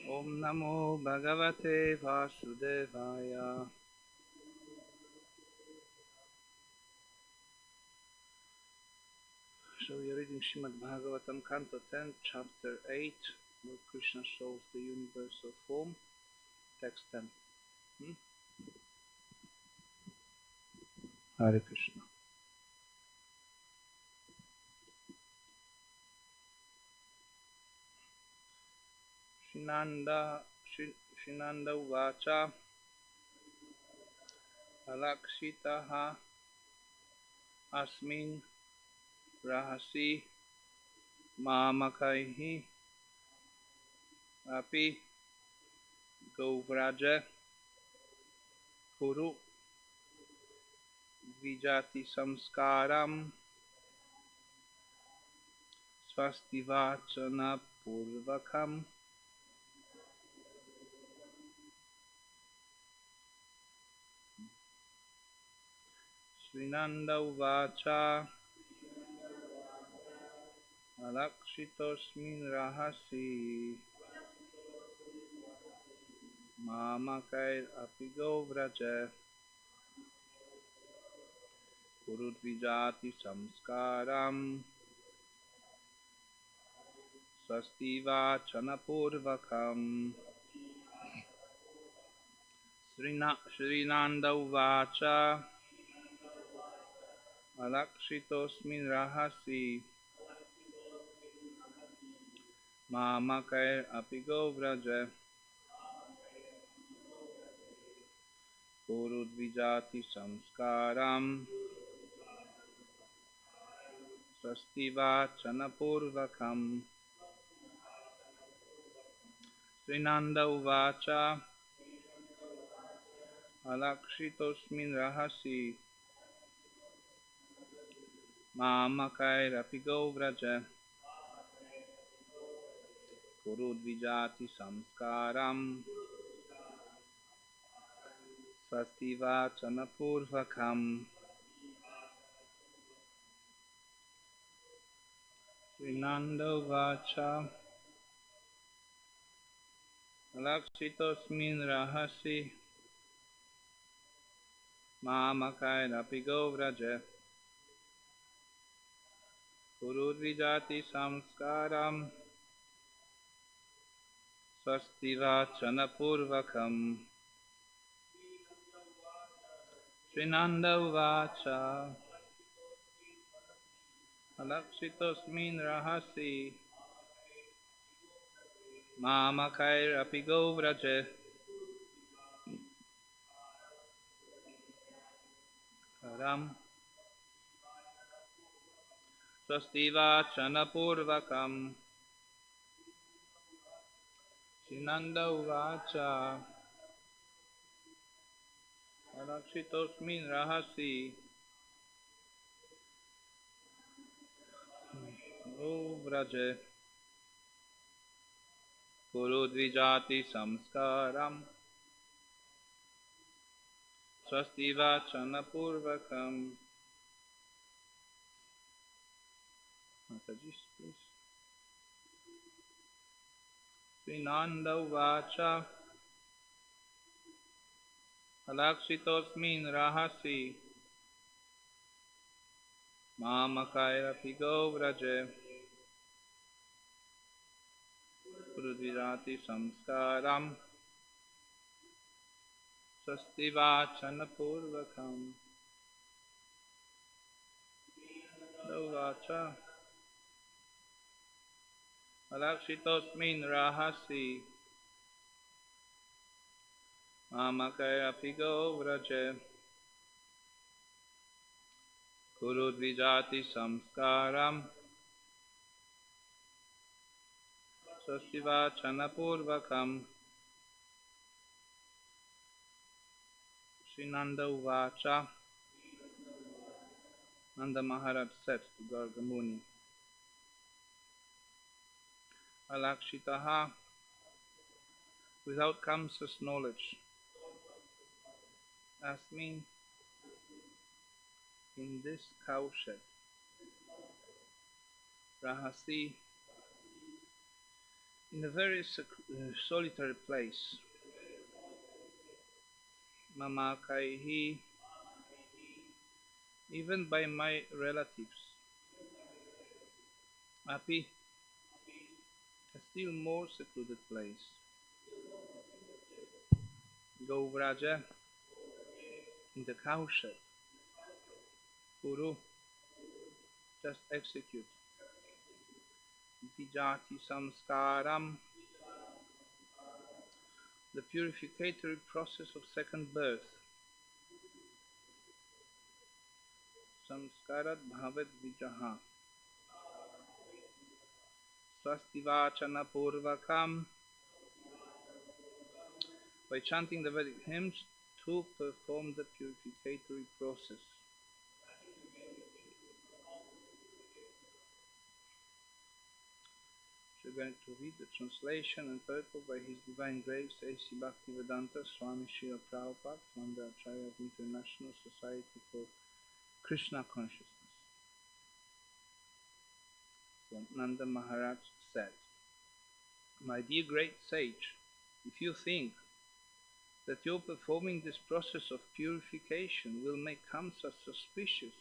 Om Namo Bhagavate Vasudevaya. So we are reading Srimad Bhagavatam, Canto 10, Chapter 8, where Krishna shows the universal form. Text 10. Hare Krishna. Shinanda Uvacha Alakshitaha Asmin Rahasi Mamakaihi Api Govraja Kuru Vijati Samskaram Swastivachana Purvakam. Srinanda Uvacha Alakshitosmin Rahasi Mamakair Apigo Vraja Kurudvijati Samskaram Swastiva Chanapurvakam. Srinanda Uvacha Alakshitosmin Rahasi Mamakair Apigo Vraja Kurudvijati Samskaram Swastiva Chanapurvakam. Srinanda Uvacha Alakshitosmin Rahasi Mamakair Apigo Vraja Kurudvijati Samskaram Swastiva Chanapurvakam. Srinanda Uvacha Alakshitosmin Rahasi Mamakair Apigo Vraja Kurudvijati Samskaram Swastiva Chanapurvakam. Srinanda Uvacha Alakshitosmin Rahasi Mamakair Apigo Vraja Karam Swastiva Chanapurvakam. Srinanda Uvacha Alakshitosmin Rahasi Vraja Kurudvijati Samskaram Swastiva Chanapurvakam. Mataji, please. Srinanda Uvacha Alakshitosmin Rahasi Mamakair Apigo Vraja Kurudvijati Samskaram Swastiva Chanapurvakam. Uvacha Alakshitosmin Rahasi Mamakair Apigo Vraja Kurudvijati Samskaram Swastiva Chanapurvakam. Srinanda Uvacha. Nanda Maharaj said to Garga Muni, Alakshitaha, without conscious knowledge, Asmin, in this cowshed, Rahasi, in a very solitary place. Mama Kaihi, even by my relatives. Api, a still more secluded place. Govraja, in the cowshed. Guru, just execute. Vijati samskaram, the purificatory process of second birth. Samskarat bhavet vijaha. Swastivachana purvakam, by chanting the Vedic hymns to perform the purificatory process. We're going to read the translation and purport by His Divine Grace A.C. Bhaktivedanta Swami Srila Prabhupada, Founder Acharya of International Society for Krishna Consciousness. So Nanda Maharaj said, "My dear great sage, if you think that your performing this process of purification will make Kamsa suspicious,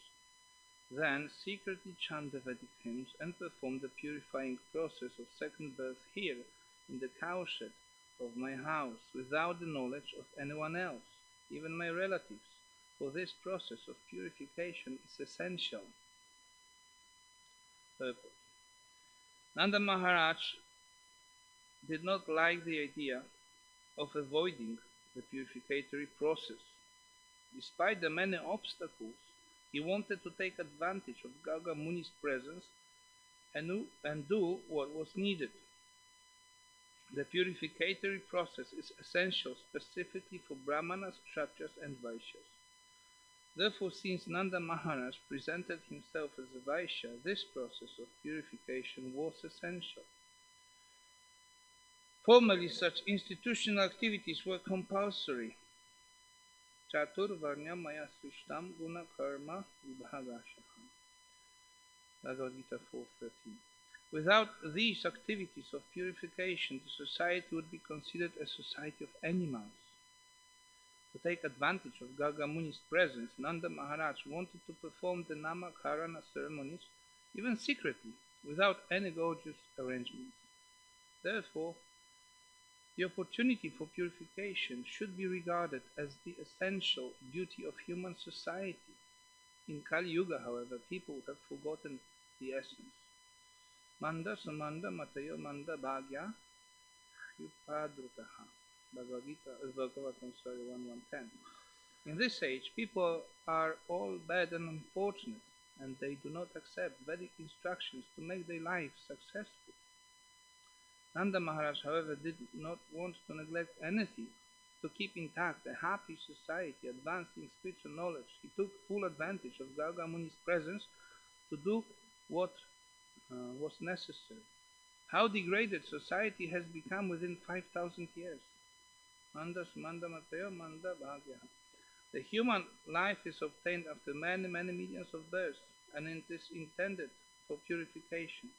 then secretly chant the Vedic hymns and perform the purifying process of second birth here in the cowshed of my house without the knowledge of anyone else, even my relatives, for this process of purification is essential." Purport. Nanda Maharaj did not like the idea of avoiding the purificatory process. Despite the many obstacles, he wanted to take advantage of Garga Muni's presence and do what was needed. The purificatory process is essential specifically for Brahmanas, Kshatriyas and Vaishyas. Therefore, since Nanda Maharaj presented himself as a Vaishya, this process of purification was essential. Formerly, such institutional activities were compulsory. Chatur Varnya Maya Srishtam Guna Karma Vibhagashaham. Bhagavad Gita 4.13. Without these activities of purification, the society would be considered a society of animals. To take advantage of Garga Muni's presence, Nanda Maharaj wanted to perform the Namakarana ceremonies even secretly, without any gorgeous arrangements. Therefore, the opportunity for purification should be regarded as the essential duty of human society. In Kali Yuga, however, people have forgotten the essence. Manda samanda matayo manda bhagya hyupadrutaha. Bhagavatam 1.10. In this age, people are all bad and unfortunate, and they do not accept Vedic instructions to make their lives successful. Nanda Maharaj, however, did not want to neglect anything to keep intact a happy society advanced in spiritual knowledge. He took full advantage of Garga Muni's presence to do what was necessary. How degraded society has become within 5,000 years. Manda Mataya Manda Bhagya. The human life is obtained after many millions of births, and it is intended for purification.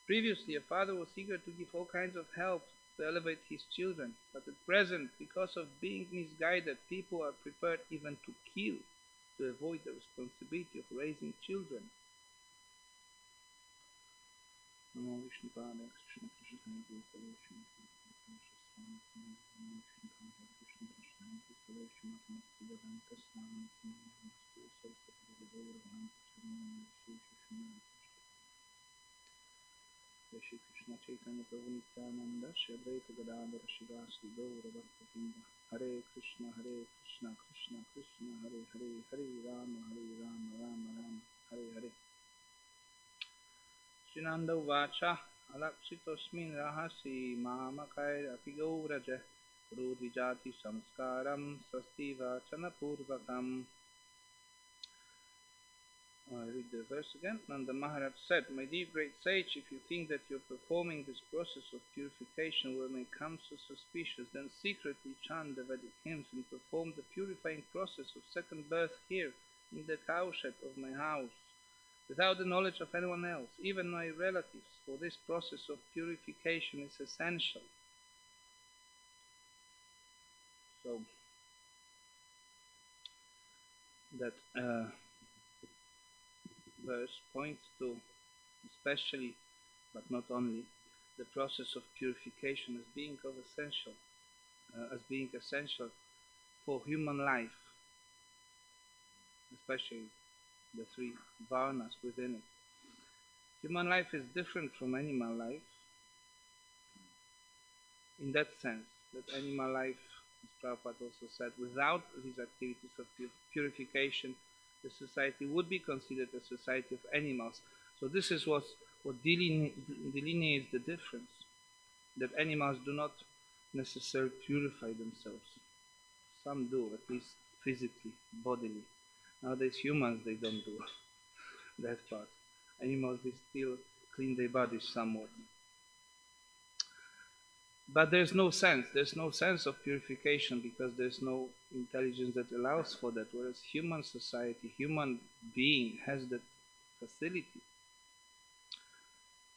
Previously, a father was eager to give all kinds of help to elevate his children, but at present, because of being misguided, people are prepared even to kill to avoid the responsibility of raising children. Shri Krishna Chaitanya Prabhu Nityananda Shri Advaita Gadadhara Shivasri Gaura Bhakta-vrinda. Hare Krishna Krishna Krishna Hare Hare Hare Rama Rama Rama Hare Hare. Srinanda Uvacha Alaksitosmin Rahasi Mamakair Api Gauraja Rudvijati Samskaram Swasti Vachana Purvakam. I read the verse again. Nanda Maharaj said, "My dear great sage, if you think that your performing this process of purification will make Kamsa suspicious, then secretly chant the Vedic hymns and perform the purifying process of second birth here in the cowshed of my house without the knowledge of anyone else, even my relatives, for this process of purification is essential. So that verse points to especially, but not only, the process of purification as being essential for human life, especially the three varnas within it. Human life is different from animal life in that sense, that animal life, as Prabhupada also said, without these activities of purification, the society would be considered a society of animals. So this is what delineates the difference, that animals do not necessarily purify themselves. Some do, at least physically, bodily. Nowadays humans, they don't do that part. Animals, they still clean their bodies somewhat. But there's no sense of purification, because there's no intelligence that allows for that, whereas human society, human being has that facility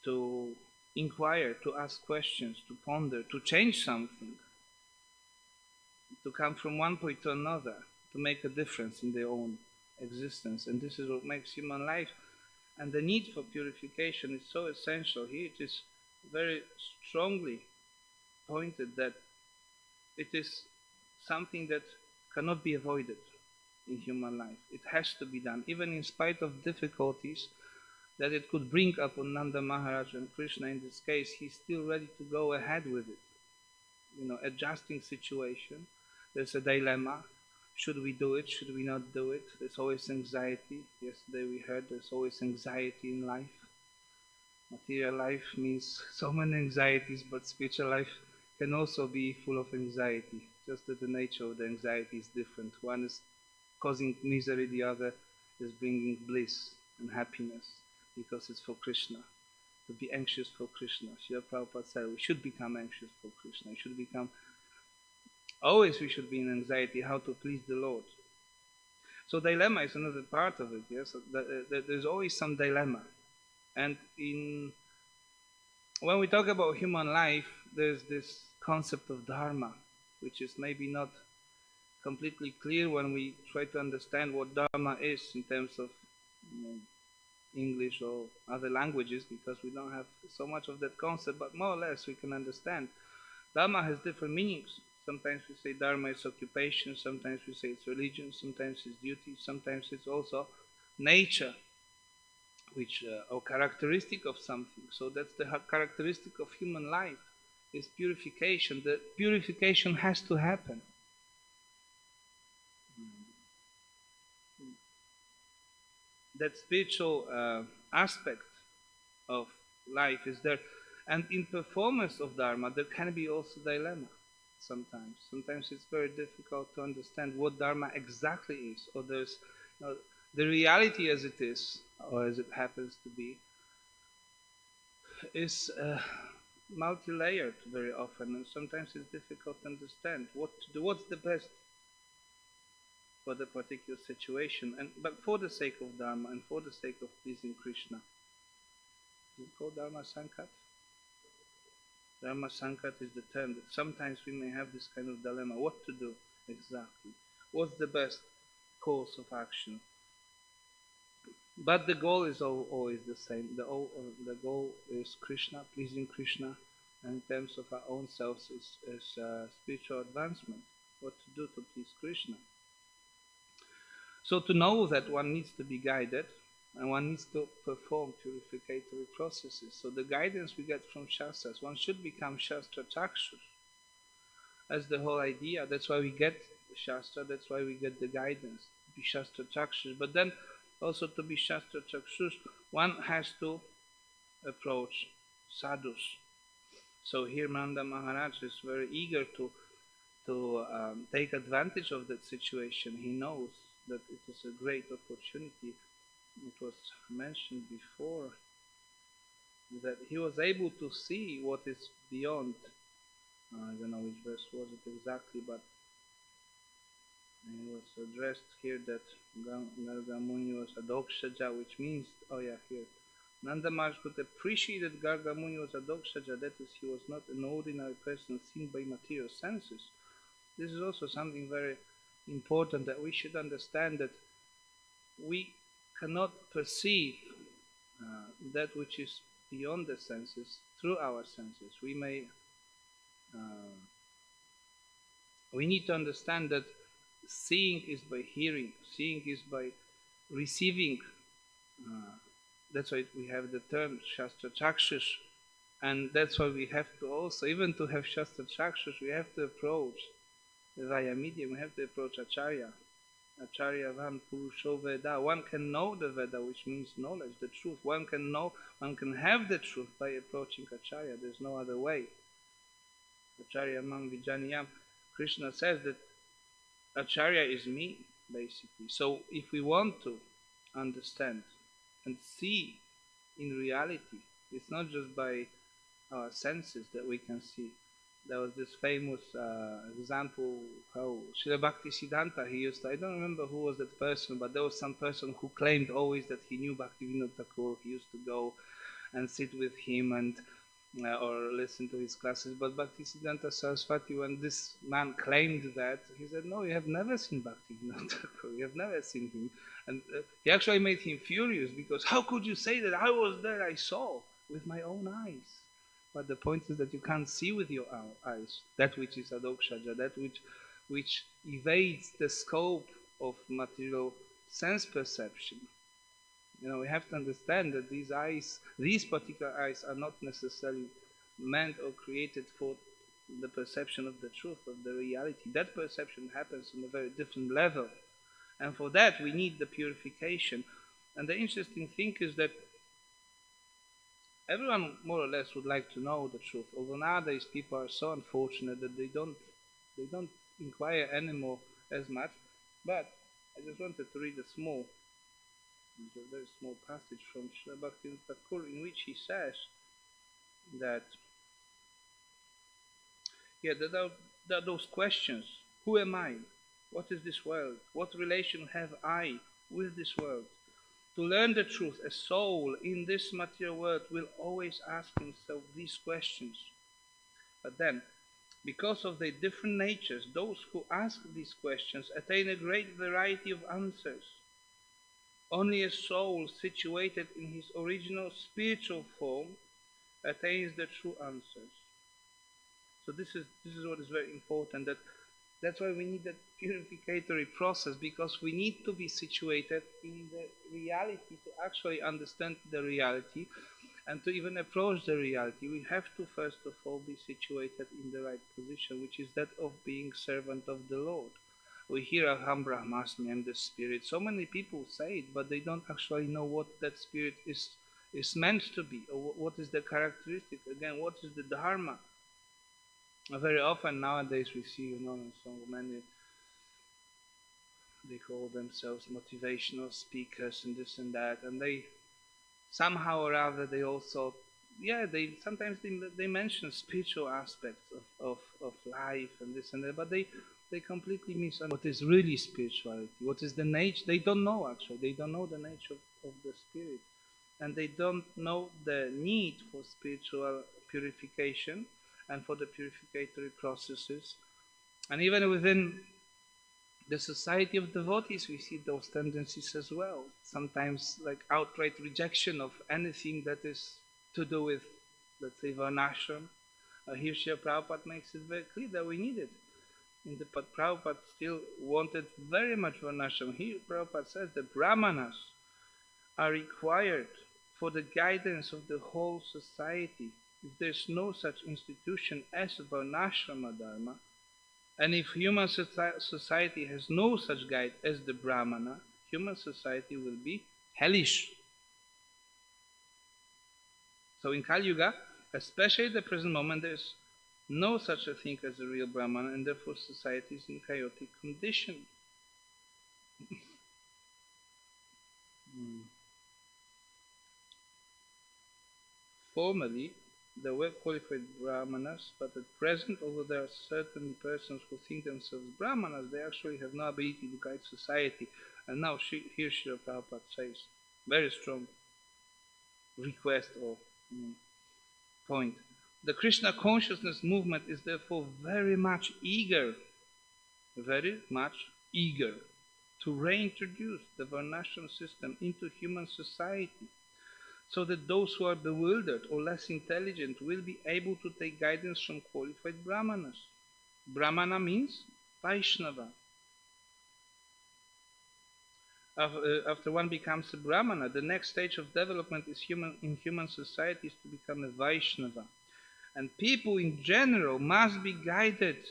to inquire, to ask questions, to ponder, to change something, to come from one point to another, to make a difference in their own existence. And this is what makes human life. And the need for purification is so essential. Here it is very strongly pointed that it is something that cannot be avoided in human life. It has to be done, even in spite of difficulties that it could bring upon Nanda Maharaj and Krishna. In this case, he's still ready to go ahead with it. Adjusting situation. There's a dilemma. Should we do it? Should we not do it? There's always anxiety. Yesterday we heard there's always anxiety in life. Material life means so many anxieties, but spiritual life can also be full of anxiety. Just that the nature of the anxiety is different. One is causing misery, the other is bringing bliss and happiness, because it's for Krishna. To be anxious for Krishna. Srila Prabhupada said we should become anxious for Krishna. Always we should be in anxiety how to please the Lord. So dilemma is another part of it. Yes, there's always some dilemma. And when we talk about human life, there's this concept of dharma, which is maybe not completely clear when we try to understand what dharma is in terms of English or other languages, because we don't have so much of that concept, but more or less we can understand. Dharma has different meanings. Sometimes we say dharma is occupation, sometimes we say it's religion, sometimes it's duty, sometimes it's also nature, which or characteristic of something. So that's the characteristic of human life, is purification. The purification has to happen. That spiritual aspect of life is there. And in performance of dharma, there can be also dilemma sometimes. Sometimes it's very difficult to understand what dharma exactly is, or there's the reality as it is, or as it happens to be, is multi-layered very often, and sometimes it's difficult to understand what to do, what's the best for the particular situation, but for the sake of dharma and for the sake of pleasing Krishna. Is it called dharma sankat? Dharma sankat is the term that sometimes we may have this kind of dilemma, what to do exactly, what's the best course of action. But the goal is always the same. The goal is Krishna, pleasing Krishna, and in terms of our own selves is spiritual advancement, what to do to please Krishna. So to know that one needs to be guided, and one needs to perform purificatory processes. So the guidance we get from Shastras, one should become Shastra Chakshus. That's the whole idea. That's why we get the Shastra, that's why we get the guidance, to be Shastra Chakshus. But then also to be Shastra Chakshus, one has to approach sadhus. So here Nanda Maharaj is very eager to take advantage of that situation. He knows that it is a great opportunity. It was mentioned before that he was able to see what is beyond. I don't know which verse was it exactly, but And it was addressed here that Garga Muni was a Dokshaja, which means, oh yeah, here. Nanda Maharaj could appreciate that Garga Muni was a Dokshaja, that is, he was not an ordinary person seen by material senses. This is also something very important, that we should understand, that we cannot perceive that which is beyond the senses through our senses. Uh, we need to understand that seeing is by hearing, seeing is by receiving. Uh, that's why we have the term Shastra Chakshus, and that's why we have to also, even to have Shastra Chakshus, we have to approach via medium, we have to approach Acharya. Acharya Van Purusho Veda. One can know the Veda, which means knowledge, the truth. One can know, one can have the truth by approaching Acharya. There's no other way. Acharya Mang Vijaniyam. Krishna says that Acharya is me, basically. So if we want to understand and see in reality, it's not just by our senses that we can see. There was this famous example how Srila Bhakti Siddhanta, he used to, I don't remember who was that person, but there was some person who claimed always that he knew Bhaktivinoda Thakur. He used to go and sit with him and or listen to his classes. But Bhakti Siddhanta Saraswati, when this man claimed that, he said, no, you have never seen Bhaktivinoda Thakur. You have never seen him. And he actually made him furious, because how could you say that? I was there, I saw with my own eyes. But the point is that you can't see with your eyes that which is adokshaja, that which evades the scope of material sense perception. We have to understand that these eyes, these particular eyes, are not necessarily meant or created for the perception of the truth, of the reality. That perception happens on a very different level. And for that we need the purification. And the interesting thing is that everyone more or less would like to know the truth, although nowadays people are so unfortunate that they don't inquire anymore as much. But I just wanted to read a very small passage from Srila Bhaktivinoda Thakur, in which he says that there are those questions: who am I? What is this world? What relation have I with this world? To learn the truth, a soul in this material world will always ask himself these questions. But then, because of their different natures, those who ask these questions attain a great variety of answers. Only a soul situated in his original spiritual form attains the true answers. So this is what is very important. That's why we need that purificatory process, because we need to be situated in the reality to actually understand the reality, and to even approach the reality. We have to first of all be situated in the right position, which is that of being servant of the Lord. We hear Aham Brahmasmi, I'm the spirit. So many people say it, but they don't actually know what that spirit is meant to be, or what is the characteristic. Again, what is the dharma? Very often nowadays we see, so many, they call themselves motivational speakers and this and that, and they somehow or other they also, they sometimes they mention spiritual aspects of life and this and that, but they completely miss what is really spirituality, what is the nature. They don't know, actually. They don't know the nature of the spirit, and they don't know the need for spiritual purification and for the purificatory processes. And even within the society of devotees, we see those tendencies as well. Sometimes like outright rejection of anything that is to do with, let's say, varnashram. Here Srila Prabhupada makes it very clear that we need it. But Prabhupada still wanted very much varnashram. Here Prabhupada says that brahmanas are required for the guidance of the whole society. If there's no such institution as varnashrama dharma, and if human society has no such guide as the brahmana, human society will be hellish. So in Kali Yuga, especially at the present moment, there's no such a thing as a real brahmana, and therefore society is in chaotic condition. Formerly, There were qualified brahmanas, but at present, although there are certain persons who think themselves brahmanas, they actually have no ability to guide society. And now here Srila Prabhupada says, very strong request or point. The Krishna consciousness movement is therefore very much eager to reintroduce the varnashram system into human society, so that those who are bewildered or less intelligent will be able to take guidance from qualified brahmanas. Brahmana means Vaishnava. After one becomes a brahmana, the next stage of development in human society is to become a Vaishnava. And people in general must be guided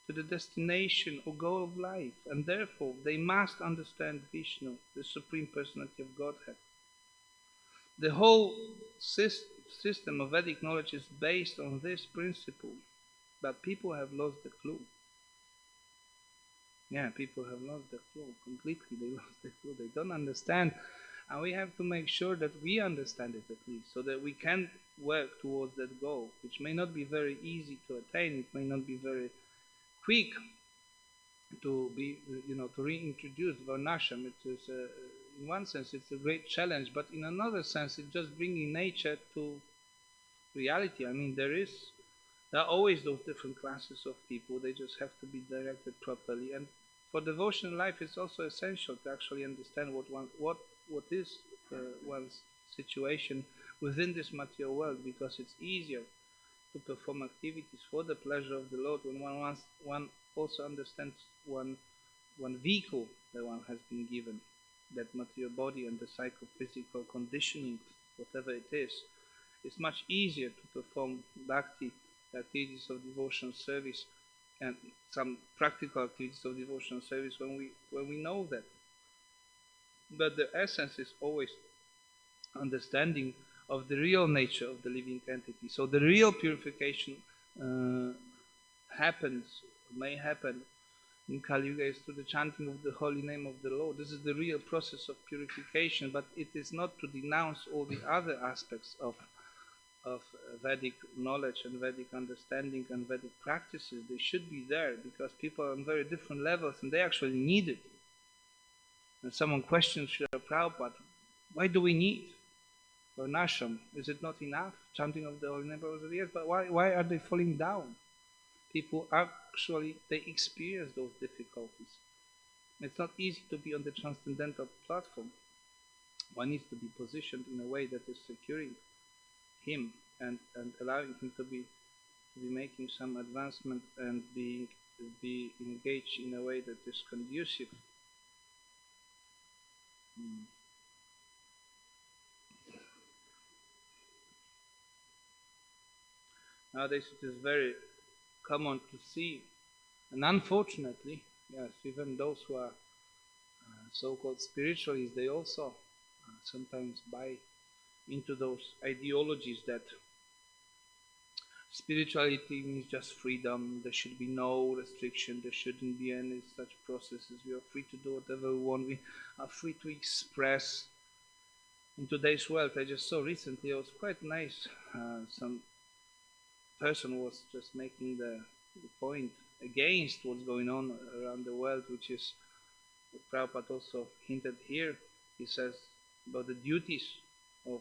to the destination or goal of life, and therefore they must understand Vishnu, the Supreme Personality of Godhead. The whole system of Vedic knowledge is based on this principle, but people have lost the clue. Yeah, people have lost the clue completely. They lost the clue. They don't understand, and we have to make sure that we understand it at least, so that we can work towards that goal, which may not be very easy to attain. It may not be very quick to be, to reintroduce Varnashram. It is, in one sense, it's a great challenge, but in another sense, it's just bringing nature to reality. I mean, there are always those different classes of people. They just have to be directed properly. And for devotional life, it's also essential to actually understand what is one's situation within this material world, because it's easier to perform activities for the pleasure of the Lord when one also understands one vehicle that one has been given, that material body and the psychophysical conditioning, whatever it is. It's much easier to perform bhakti, activities of devotional service, and some practical activities of devotional service when we know that. But the essence is always understanding of the real nature of the living entity. So the real purification may happen in Kali Yuga is through the chanting of the holy name of the Lord. This is the real process of purification, but it is not to denounce all the other aspects of Vedic knowledge and Vedic understanding and Vedic practices. They should be there because people are on very different levels and they actually need it. And someone questions Srila Prabhupada, why do we need Varnashram? Is it not enough? Chanting of the holy name of the years, but why are they falling down? People actually, they experience those difficulties. It's not easy to be on the transcendental platform. One needs to be positioned in a way that is securing him and allowing him to be making some advancement and be engaged in a way that is conducive. Nowadays it is very common to see, and unfortunately, yes, even those who are so-called spiritualists, they also sometimes buy into those ideologies that spirituality means just freedom, there should be no restriction, there shouldn't be any such processes, we are free to do whatever we want, we are free to express. In today's world, I just saw recently, it was quite nice, some person was just making the point against what's going on around the world, which is what Prabhupada also hinted here. He says about the duties of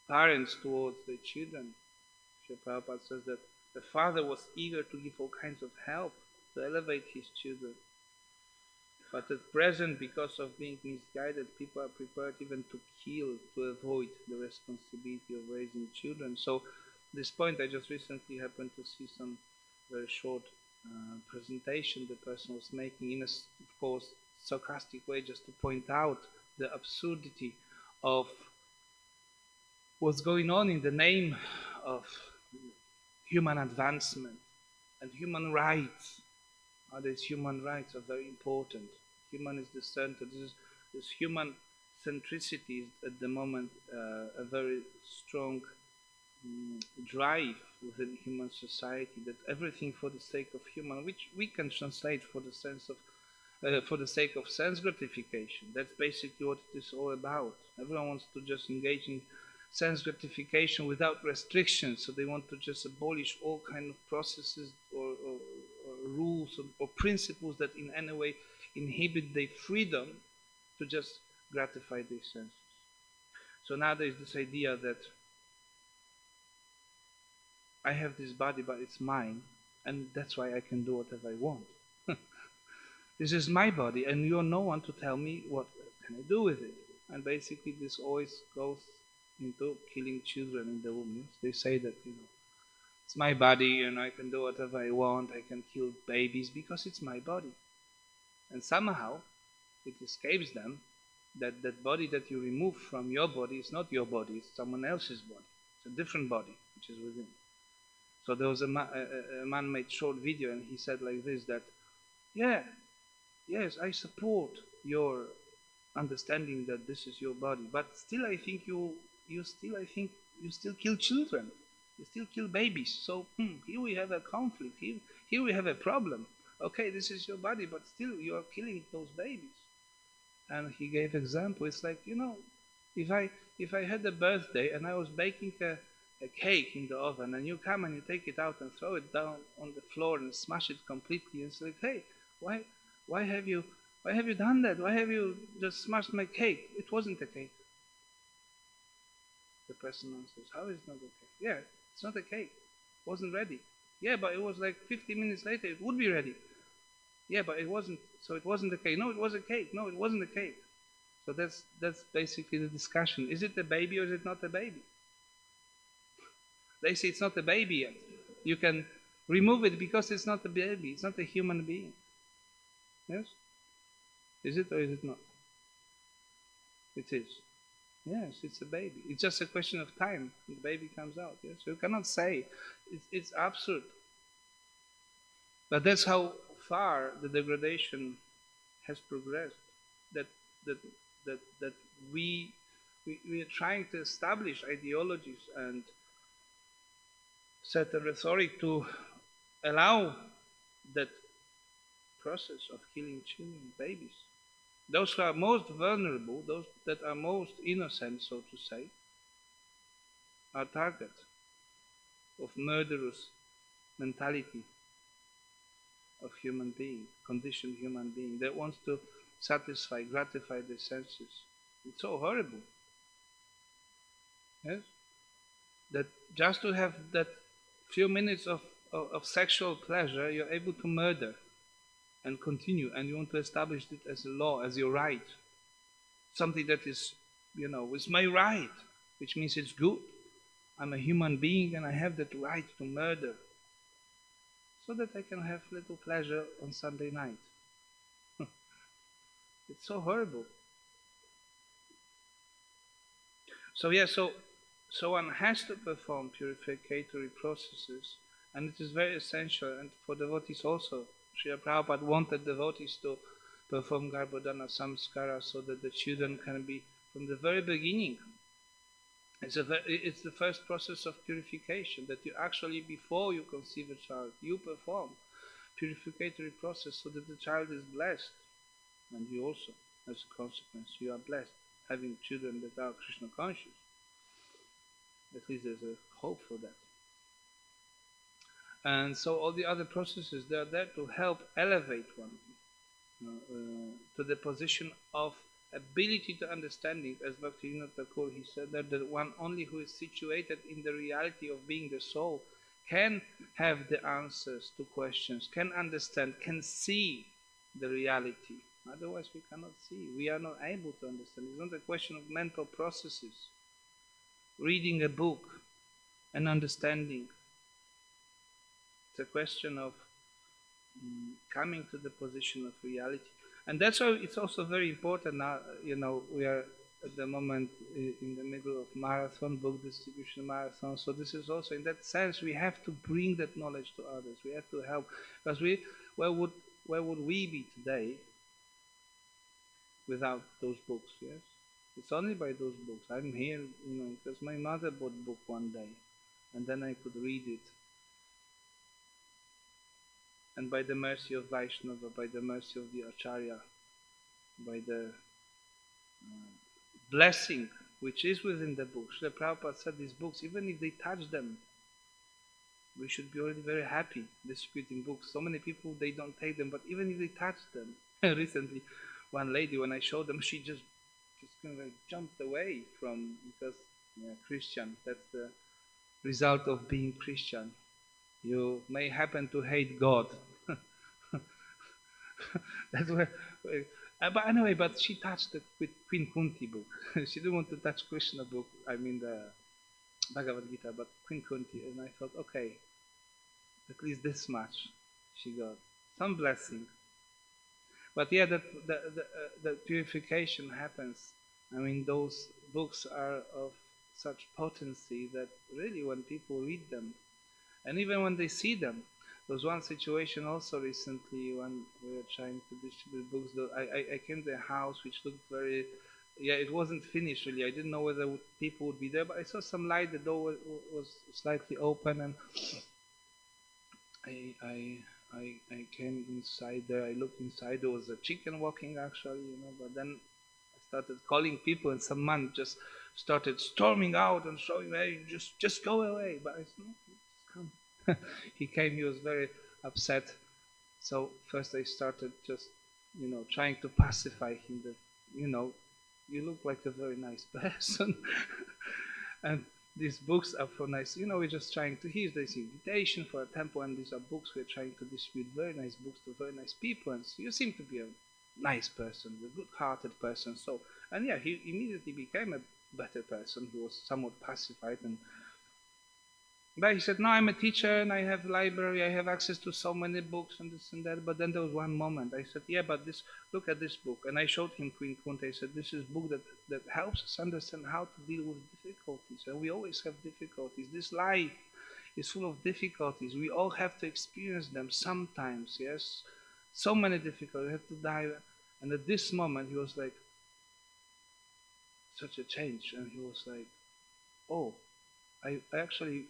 parents towards their children. Srila Prabhupada says that the father was eager to give all kinds of help to elevate his children. But at present, because of being misguided, people are prepared even to kill to avoid the responsibility of raising children. So this point, I just recently happened to see some very short presentation the person was making in a, of course, sarcastic way, just to point out the absurdity of what's going on in the name of human advancement and human rights. These human rights are very important. Human is the center. This human centricity is at the moment a very strong drive within human society, that everything for the sake of human, which we can translate for the sense of for the sake of sense gratification. That's basically what it is all about. Everyone wants to just engage in sense gratification without restrictions. So they want to just abolish all kind of processes or rules or principles that in any way inhibit their freedom to just gratify their senses. So now there is this idea that I have this body, but it's mine, and that's why I can do whatever I want. This is my body, and you're no one to tell me what can I do with it. And basically, this always goes into killing children in the womb. Yes? They say that it's my body, and I can do whatever I want. I can kill babies because it's my body, and somehow it escapes them that that body that you remove from your body is not your body; it's someone else's body. It's a different body which is within. So there was a man made short video, and he said like this: that yes, I support your understanding that this is your body, but still I think you still kill children, you still kill babies. So here we have a conflict. Here we have a problem. Okay, this is your body, but still you are killing those babies. And he gave example. It's like if I had a birthday and I was baking a cake in the oven, and you come and you take it out and throw it down on the floor and smash it completely. It's like, hey, why have you done that? Why have you just smashed my cake? It wasn't a cake. The person answers, how is it not a cake? Yeah, it's not a cake. It wasn't ready. Yeah, but it was like 50 minutes later, it would be ready. Yeah, but it wasn't. So it wasn't a cake. No, it was a cake. No, it wasn't a cake. So that's basically the discussion. Is it a baby or is it not a baby? They say it's not a baby yet. You can remove it because it's not a baby. It's not a human being. Yes? Is it or is it not? It is. Yes, it's a baby. It's just a question of time. The baby comes out. Yes? So you cannot say. It's absurd. But that's how far the degradation has progressed. That we are trying to establish ideologies and set a rhetoric to allow that process of killing children, babies. Those who are most vulnerable, those that are most innocent, so to say, are targets of murderous mentality of human being, conditioned human being that wants to satisfy, gratify their senses. It's so horrible. Yes? That just to have that few minutes of sexual pleasure, you're able to murder and continue, and you want to establish it as a law, as your right. Something that is, it's my right, which means it's good. I'm a human being and I have that right to murder so that I can have little pleasure on Sunday night. It's so horrible. So so one has to perform purificatory processes, and it is very essential, and for devotees also. Srila Prabhupada wanted devotees to perform Garbhodana Samskara so that the children can be, from the very beginning, it's the first process of purification, that you actually, before you conceive a child, you perform purificatory process so that the child is blessed, and you also, as a consequence, you are blessed, having children that are Krishna conscious. At least there's a hope for that. And so all the other processes, they are there to help elevate one to the position of ability to understanding. As Bhaktivinoda Thakur, he said that the one only who is situated in the reality of being the soul can have the answers to questions, can understand, can see the reality. Otherwise we cannot see. We are not able to understand. It's not a question of mental processes. Reading a book and understanding. It's a question of coming to the position of reality. And that's why it's also very important now, we are at the moment in the middle of marathon, book distribution marathon. So this is also, in that sense, we have to bring that knowledge to others. We have to help. Because where would we be today without those books, yes? It's only by those books. I'm here, because my mother bought a book one day, and then I could read it. And by the mercy of Vaishnava, by the mercy of the Acharya, by the blessing which is within the book. Srila Prabhupada said these books, even if they touch them, we should be already very happy distributing books. So many people, they don't take them, but even if they touch them, recently, one lady, when I showed them, she just kind of like jumped away from, because Christian, that's the result of being Christian. You may happen to hate God. That's where. But anyway, but she touched the Queen Kunti book. She didn't want to touch Krishna book. I mean the Bhagavad Gita, but Queen Kunti, and I thought, okay, at least this much she got some blessing. But yeah, that purification happens. I mean, those books are of such potency that really, when people read them, and even when they see them, there was one situation also recently when we were trying to distribute books. I came to a house which looked very, it wasn't finished really. I didn't know whether people would be there, but I saw some light. The door was slightly open, and I came inside there. I looked inside. There was a chicken walking actually, But then I started calling people, and some man just started storming out and showing, "Hey, just go away." But I said, "No, just come." He came. He was very upset. So first I started just, trying to pacify him. That, you look like a very nice person, and these books are for nice. We're just trying to. Here's this invitation for a temple, and these are books. We're trying to distribute very nice books to very nice people, and so you seem to be a nice person, a good-hearted person. So, and yeah, he immediately became a better person. He was somewhat pacified, but he said, "No, I'm a teacher, and I have a library. I have access to so many books, and this and that." But then there was one moment. I said, "Yeah, but look at this book." And I showed him Queen Kunti. I said, "This is a book that helps us understand how to deal with difficulties. And we always have difficulties. This life is full of difficulties. We all have to experience them sometimes, yes? So many difficulties. We have to die." And at this moment, he was like, such a change. And he was like, "Oh, I actually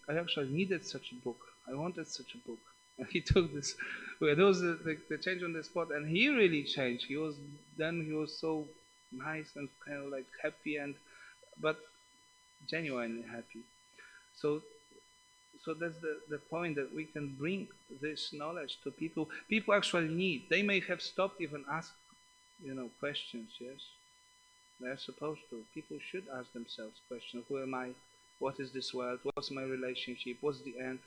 needed such a book. I wanted such a book." And he took this. Well, there was the change on the spot, and he really changed. He was so nice and kind of like happy, but genuinely happy. So that's the point, that we can bring this knowledge to people. People actually need. They may have stopped even ask, questions. Yes, they're supposed to. People should ask themselves questions. Who am I? What is this world? What's my relationship? What's the end?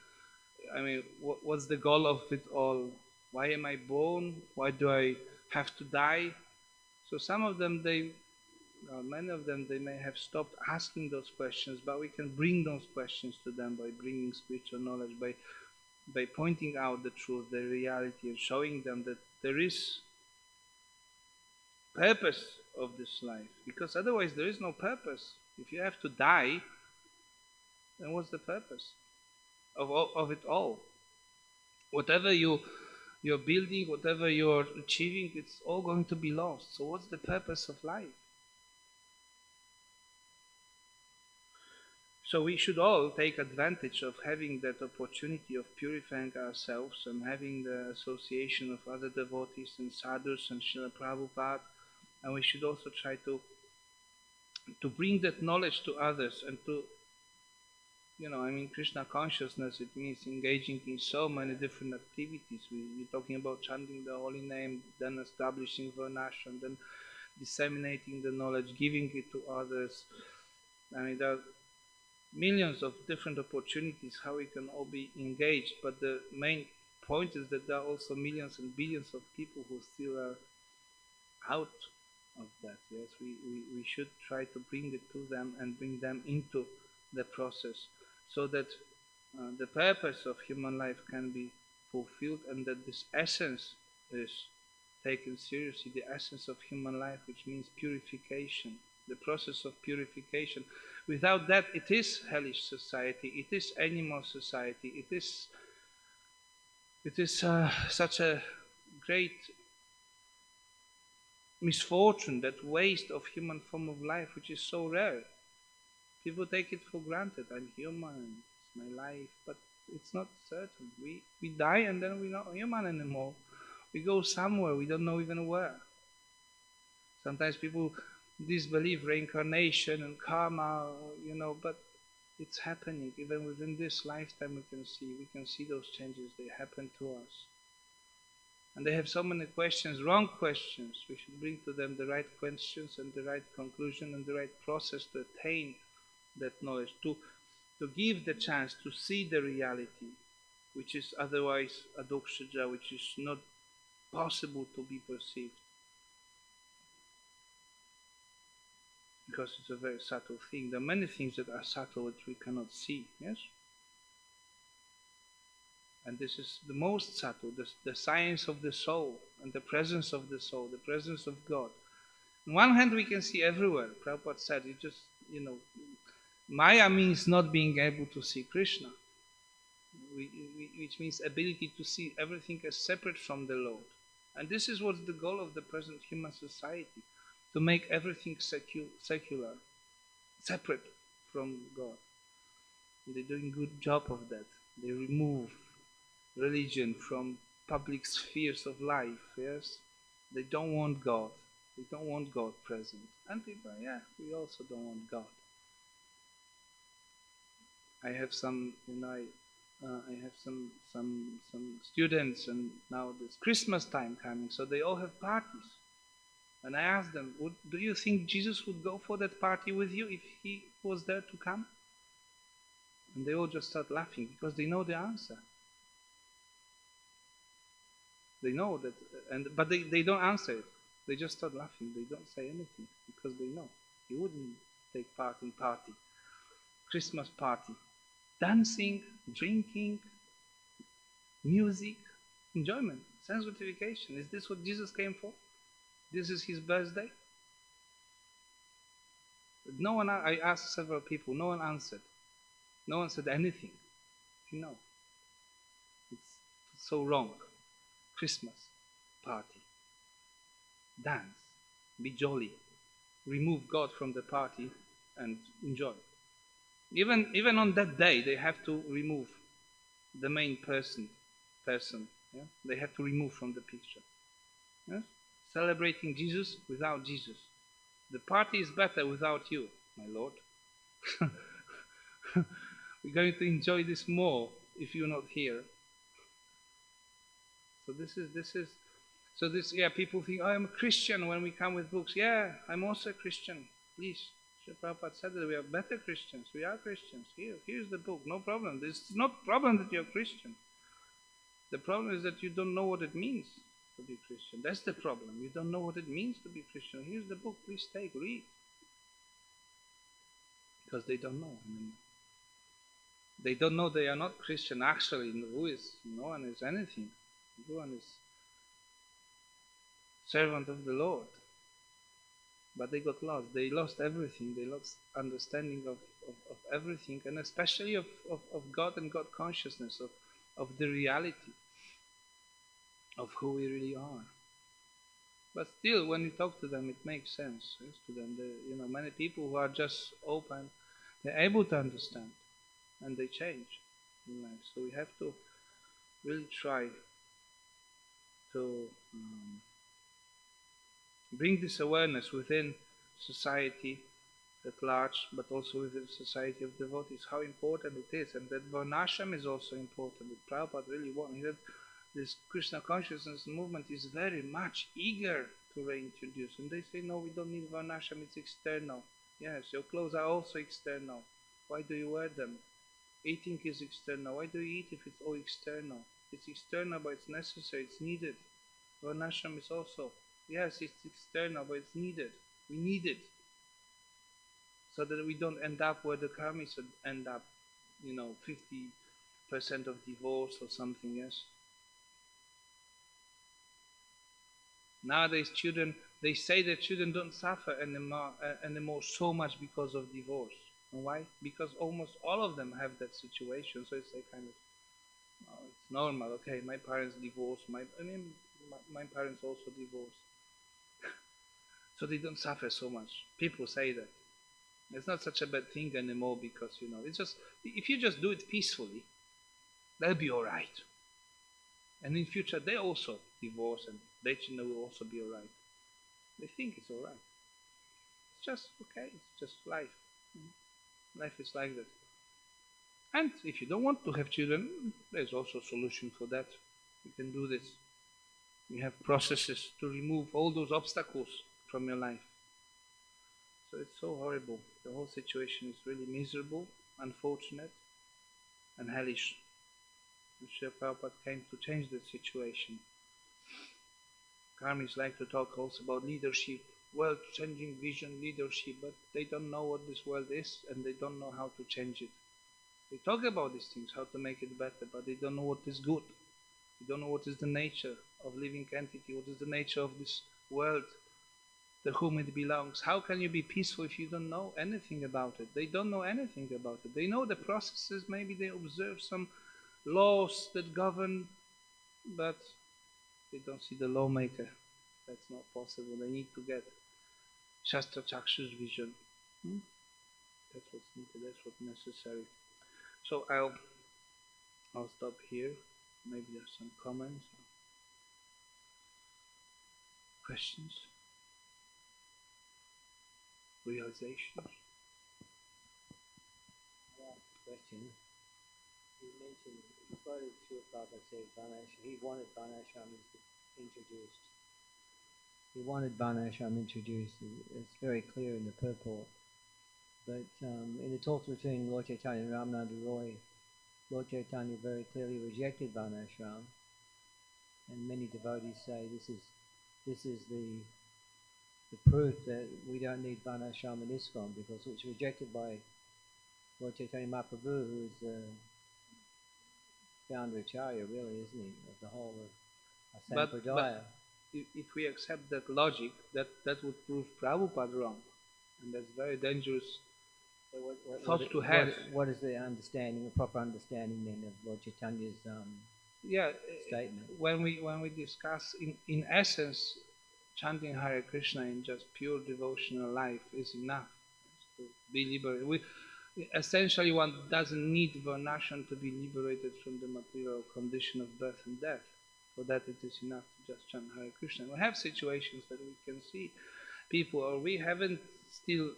I mean, what's the goal of it all? Why am I born? Why do I have to die? So some of them, many of them, they may have stopped asking those questions, but we can bring those questions to them by bringing spiritual knowledge, by pointing out the truth, the reality, and showing them that there is purpose of this life. Because otherwise there is no purpose. If you have to die, then what's the purpose of it all? Whatever you're building, whatever you're achieving, it's all going to be lost. So what's the purpose of life? So we should all take advantage of having that opportunity of purifying ourselves and having the association of other devotees and sadhus and Srila Prabhupada. And we should also try to bring that knowledge to others, and to, Krishna consciousness, it means engaging in so many different activities. We're talking about chanting the holy name, then establishing varnashram, then disseminating the knowledge, giving it to others. I mean, there are millions of different opportunities how we can all be engaged, but the main point is that there are also millions and billions of people who still are out of that. Yes, we should try to bring it to them and bring them into the process, so that the purpose of human life can be fulfilled, and that this essence is taken seriously, the essence of human life, which means purification, the process of purification. Without that, it is hellish society, it is animal society, it is such a great misfortune, that waste of human form of life, which is so rare. People take it for granted. I'm human, it's my life, but it's not certain. We die, and then we're not human anymore. We go somewhere, we don't know even where. Sometimes people, disbelieve reincarnation and karma, but it's happening. Even within this lifetime we can see those changes. They happen to us. And they have so many questions, wrong questions. We should bring to them the right questions and the right conclusion and the right process to attain that knowledge, to give the chance to see the reality, which is otherwise adokshaja, which is not possible to be perceived. Because it's a very subtle thing. There are many things that are subtle which we cannot see, yes? And this is the most subtle, the science of the soul and the presence of the soul, the presence of God. On one hand, we can see everywhere. Prabhupada said, Maya means not being able to see Krishna, which means ability to see everything as separate from the Lord. And this is what's the goal of the present human society, to make everything secular, separate from God. And they're doing a good job of that. They remove religion from public spheres of life, yes? They don't want God. They don't want God present. And people, we also don't want God. I have some, I have some students, and now there's Christmas time coming, so they all have parties. And I asked them, do you think Jesus would go for that party with you if he was there to come? And they all just start laughing because they know the answer. They know that, but they don't answer it. They just start laughing. They don't say anything because they know. He wouldn't take part in party, Christmas party. Dancing, drinking, music, enjoyment, sense gratification. Is this what Jesus came for? This is his birthday? No one, I asked several people, no one answered. No one said anything. It's so wrong. Christmas party. Dance. Be jolly. Remove God from the party and enjoy. Even on that day, they have to remove the main person. Yeah? They have to remove from the picture. Yes? Celebrating Jesus without Jesus. The party is better without you, my Lord. We're going to enjoy this more if you're not here. So people think, I'm a Christian when we come with books. Yeah, I'm also a Christian. Please. Srila Prabhupada said that we are better Christians. We are Christians. Here's the book. No problem. This is not a problem that you're Christian. The problem is that you don't know what it means to be Christian. That's the problem. You don't know what it means to be Christian. Here's the book. Please take, read. Because they don't know. They don't know they are not Christian. Actually, no one is anything. Everyone is servant of the Lord. But they got lost. They lost everything. They lost understanding of everything, and especially of God and God consciousness, of the reality of who we really are. But still, when you talk to them, it makes sense. Yes, to them, many people who are just open, they're able to understand, and they change in life. So we have to really try to bring this awareness within society at large, but also within society of devotees, how important it is, and that Varnashram is also important. That Prabhupada really wanted that this Krishna consciousness movement is very much eager to reintroduce. And they say, no, we don't need Varnashram, it's external. Yes, your clothes are also external. Why do you wear them? Eating is external. Why do you eat if it's all external? It's external, but it's necessary, it's needed. Varnashram is also, yes, it's external, but it's needed. We need it. So that we don't end up where the karmis would end up, 50% of divorce or something, yes? Nowadays children, they say that children don't suffer anymore so much because of divorce. And why? Because almost all of them have that situation. So it's like kind of, it's normal. Okay, my parents divorced. My parents also divorced. So they don't suffer so much. People say that. It's not such a bad thing anymore because, it's just, if you just do it peacefully, they'll be all right. And in future, they also divorce and their children will also be all right. They think it's all right. just okay, it's just life. Life is like that. And if you don't want to have children, there's also a solution for that. You can do this. You have processes to remove all those obstacles from your life. So it's so horrible. The whole situation is really miserable, unfortunate, and hellish. And Srila Prabhupada came to change the situation. Karmis like to talk also about leadership, world-changing vision, leadership, but they don't know what this world is and they don't know how to change it. They talk about these things, how to make it better, but they don't know what is good. They don't know what is the nature of living entity, what is the nature of this world, to whom it belongs. How can you be peaceful if you don't know anything about it? They don't know anything about it. They know the processes, maybe they observe some laws that govern, but they don't see the lawmaker. That's not possible. They need to get Shastra Chakshus vision. That's what's needed, that's what's necessary. So I'll stop here. Maybe there's some comments, questions, realizations. I'll ask a question. You mentioned, you quoted Srila Prabhupada said he wanted Varnashram introduced. He wanted Varnashram introduced. It's very clear in the purport. But in the talks between Lord Chaitanya and Ramananda Roy, Lord Chaitanya very clearly rejected Varnashram, and many devotees say this is the proof that we don't need Varnashram in ISKCON, because it's rejected by Lord Chaitanya Mahaprabhu, who is the founder Acharya, really, isn't he, of the whole of Sampradaya. But if we accept that logic, that would prove Prabhupada wrong, and that's very dangerous. So thought to have. What is the understanding, the proper understanding then of Lord Chaitanya's statement? When we discuss in essence, chanting Hare Krishna in just pure devotional life is enough to be liberated. Essentially, one doesn't need Varnashram to be liberated from the material condition of birth and death. For that, it is enough to just chant Hare Krishna. We have situations that we can see people, or we haven't still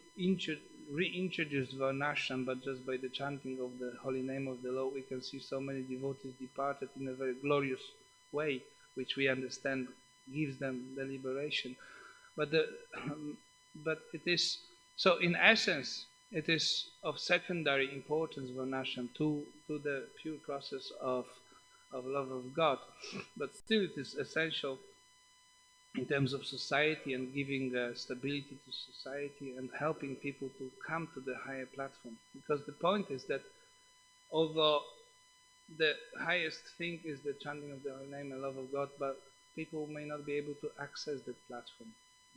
reintroduced Varnashram, but just by the chanting of the holy name of the Lord, we can see so many devotees departed in a very glorious way, which we understand gives them the liberation. But it is so. In essence, it is of secondary importance, Varnashram, to the pure process of love of God. But still, it is essential in terms of society and giving stability to society and helping people to come to the higher platform. Because the point is that although the highest thing is the chanting of the holy name and love of God, but people may not be able to access that platform,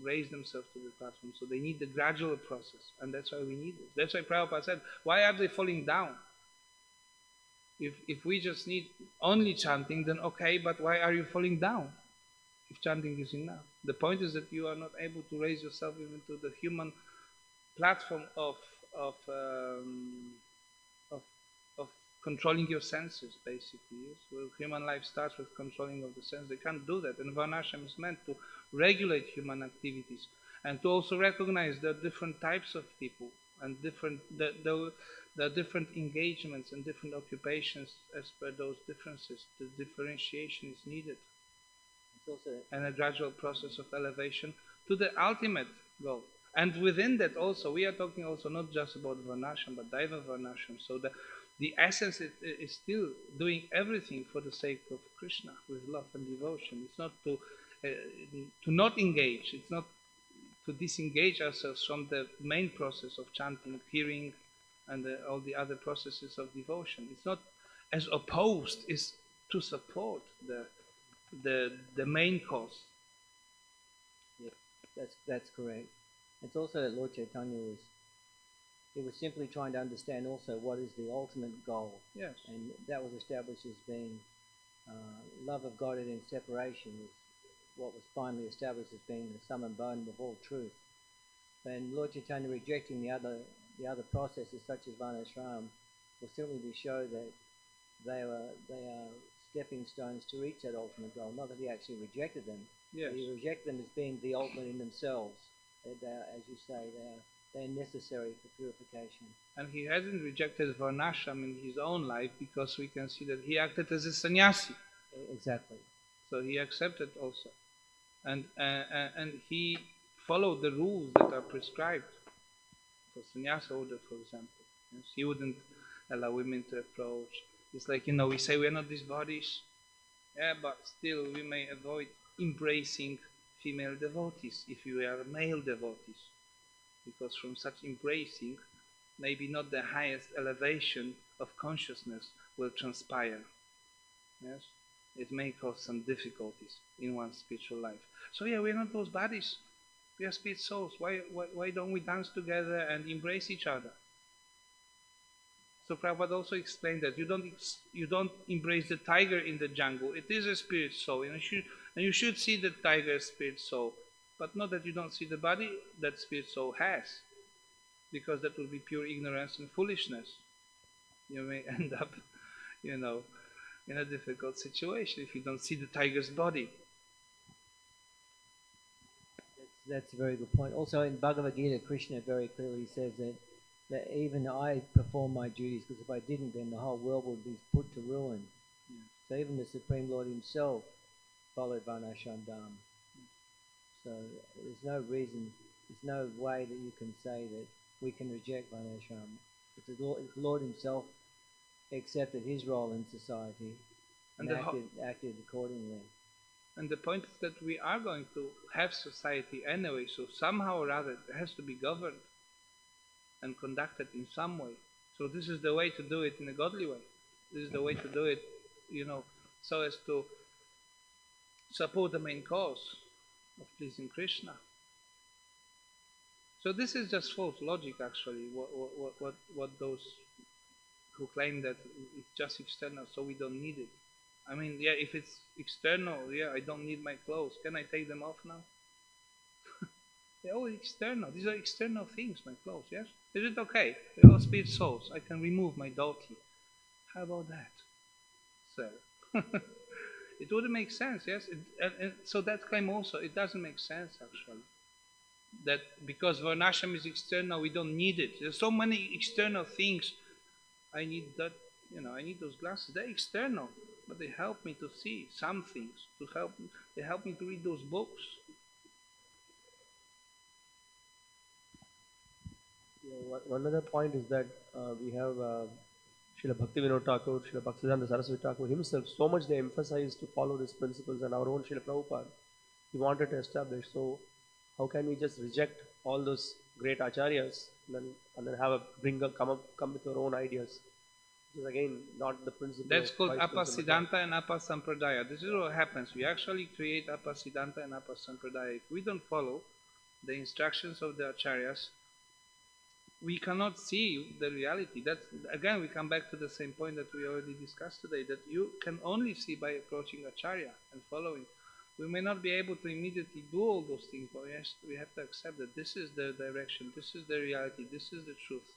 raise themselves to the platform. So they need the gradual process, and that's why we need it. That's why Prabhupada said, why are they falling down? If we just need only chanting, then okay, but why are you falling down? If chanting is enough. The point is that you are not able to raise yourself even to the human platform of controlling your senses, basically. Yes? Well, human life starts with controlling of the senses. They can't do that. And Varnashram is meant to regulate human activities and to also recognize the different types of people and the different engagements and different occupations as per those differences. The differentiation is needed. And a gradual process of elevation to the ultimate goal. And within that also, we are talking also not just about Varnashram, but Daiva Varnashram. So the essence is still doing everything for the sake of Krishna with love and devotion. It's not to not engage. It's not to disengage ourselves from the main process of chanting, hearing, and all the other processes of devotion. It's not as opposed. It's to support the main cause. Yeah, that's correct. It's also that Lord Chaitanya was simply trying to understand also what is the ultimate goal. Yes. And that was established as being love of God and in separation was what was finally established as being the sum and bone of all truth. And Lord Chaitanya rejecting the other processes such as Varnashram will simply to show that they are stepping stones to reach that ultimate goal. Not that he actually rejected them. Yes. He rejected them as being the ultimate in themselves. As you say, they're necessary for purification. And he hasn't rejected varnashram in his own life, because we can see that he acted as a sannyasi. Exactly. So he accepted also. And he followed the rules that are prescribed for sannyasa order, for example. Yes, he wouldn't allow women to approach. It's like, we say we're not these bodies. Yeah, but still we may avoid embracing female devotees if we are male devotees. Because from such embracing, maybe not the highest elevation of consciousness will transpire. Yes? It may cause some difficulties in one's spiritual life. So yeah, we're not those bodies. We are spirit souls. Why don't we dance together and embrace each other? So Prabhupada also explained that you don't embrace the tiger in the jungle. It is a spirit soul, and you should see the tiger as spirit soul, but not that you don't see the body that spirit soul has, because that would be pure ignorance and foolishness. You may end up, in a difficult situation if you don't see the tiger's body. That's a very good point. Also in Bhagavad Gita, Krishna very clearly says that even I perform my duties, because if I didn't, then the whole world would be put to ruin. Yeah. So even the Supreme Lord himself followed Varnashram Dharma. So there's no reason, there's no way that you can say that we can reject Varnashram. If the Lord himself accepted his role in society and acted accordingly. And the point is that we are going to have society anyway, so somehow or other it has to be governed and conducted in some way. So this is the way to do it in a godly way. This is the way to do it, so as to support the main cause of pleasing Krishna. So this is just false logic, actually, what those who claim that it's just external, so we don't need it. I mean, yeah, if it's external, yeah, I don't need my clothes. Can I take them off now? They're all external. These are external things, my clothes, yes? Is it okay? They're all spirit souls. I can remove my dhoti. How about that, sir? It wouldn't make sense, yes? And so that claim also, it doesn't make sense, actually. That because varnashram is external, we don't need it. There's so many external things. I need that, I need those glasses. They're external, but they help me to see some things. They help me to read those books. Yeah, one other point is that we have Srila Bhaktivinoda Thakur, Srila Bhaktisiddhanta Saraswati Thakur himself, so much they emphasize to follow these principles, and our own Srila Prabhupada, he wanted to establish. So how can we just reject all those great acharyas and then come with our own ideas? This is again not the principle. That's called Apasiddhanta and Apasampradaya. This is what happens. We actually create Apasiddhanta and Apasampradaya. If we don't follow the instructions of the acharyas, we cannot see the reality. That's, again, we come back to the same point that we already discussed today, that you can only see by approaching acharya and following. We may not be able to immediately do all those things, but we have to accept that this is the direction, this is the reality, this is the truth.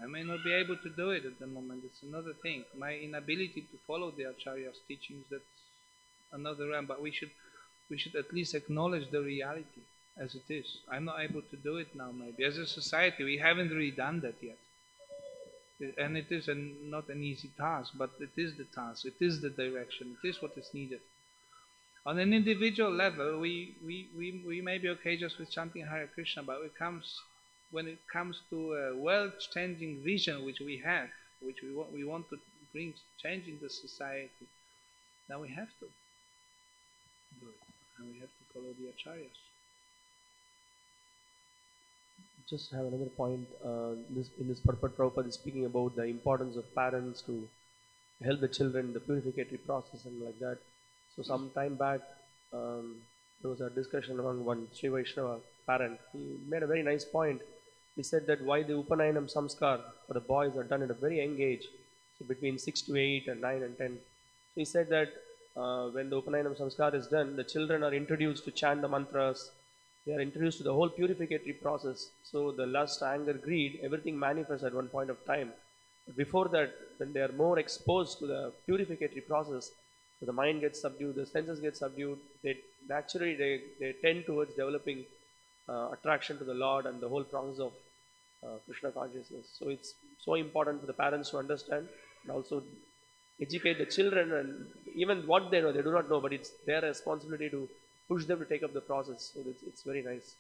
I may not be able to do it at the moment, it's another thing. My inability to follow the acharya's teachings, that's another realm, but we should at least acknowledge the reality as it is. I'm not able to do it now, maybe. As a society, we haven't really done that yet. And it is not an easy task, but it is the task, it is the direction, it is what is needed. On an individual level, we may be okay just with chanting Hare Krishna, but when it comes to a world-changing vision which we have, which we want to bring change in the society, then we have to do it, and we have to follow the acharyas. Just have another point. In this purport, Prabhupada is speaking about the importance of parents to help the children in the purificatory process and like that. So some time back, there was a discussion among one Sri Vaishnava parent. He made a very nice point. He said that why the Upanayanam Samskar for the boys are done at a very young age, so between 6 to 8 and 9 and 10. So he said that when the Upanayanam Samskar is done, the children are introduced to chant the mantras. They are introduced to the whole purificatory process. So the lust, anger, greed, everything manifests at one point of time. But before that, when they are more exposed to the purificatory process, so the mind gets subdued, the senses get subdued, they naturally tend towards developing attraction to the Lord and the whole process of Krishna consciousness. So it's so important for the parents to understand and also educate the children, and even what they know, they do not know, but it's their responsibility to push them to take up the process. So it's very nice,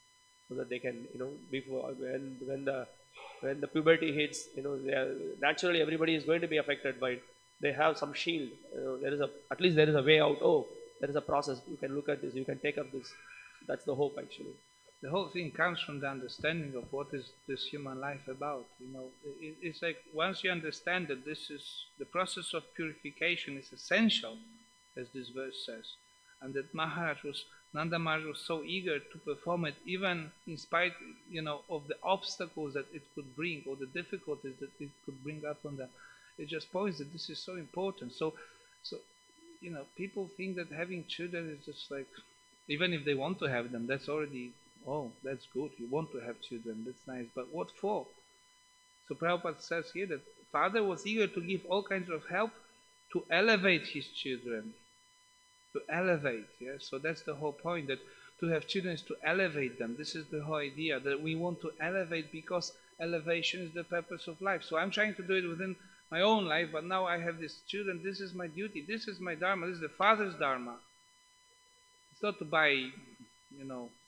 so that they can, before when the puberty hits, they are, naturally everybody is going to be affected by it. They have some shield. There is at least there is a way out. Oh, there is a process. You can look at this. You can take up this. That's the hope, actually. The whole thing comes from the understanding of what is this human life about. It's like once you understand that this is the process of purification is essential, as this verse says, and that Nanda Maharaj was so eager to perform it, even in spite, of the obstacles that it could bring or the difficulties that it could bring up on them. It just points that this is so important. So, people think that having children is just like, even if they want to have them, that's already, oh, that's good. You want to have children, that's nice. But what for? So Prabhupada says here that father was eager to give all kinds of help to elevate his children. To elevate, yes? So that's the whole point, that to have children is to elevate them. This is the whole idea, that we want to elevate because elevation is the purpose of life. So I'm trying to do it within my own life, but now I have these children. This is my duty. This is my dharma. This is the father's dharma. It's not to buy,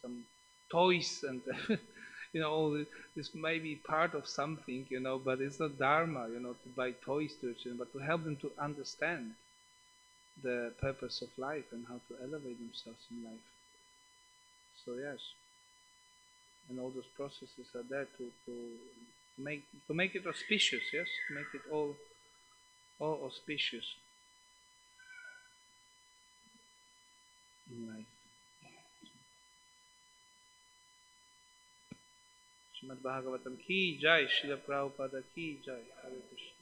some toys and, all this may be part of something, but it's not dharma, to buy toys to children, but to help them to understand the purpose of life and how to elevate themselves in life. So yes, and all those processes are there to make it auspicious, yes, to make it all auspicious in life. Srimad Bhagavatam ki jai, Srila Prabhupada ki jai. Hare Krishna.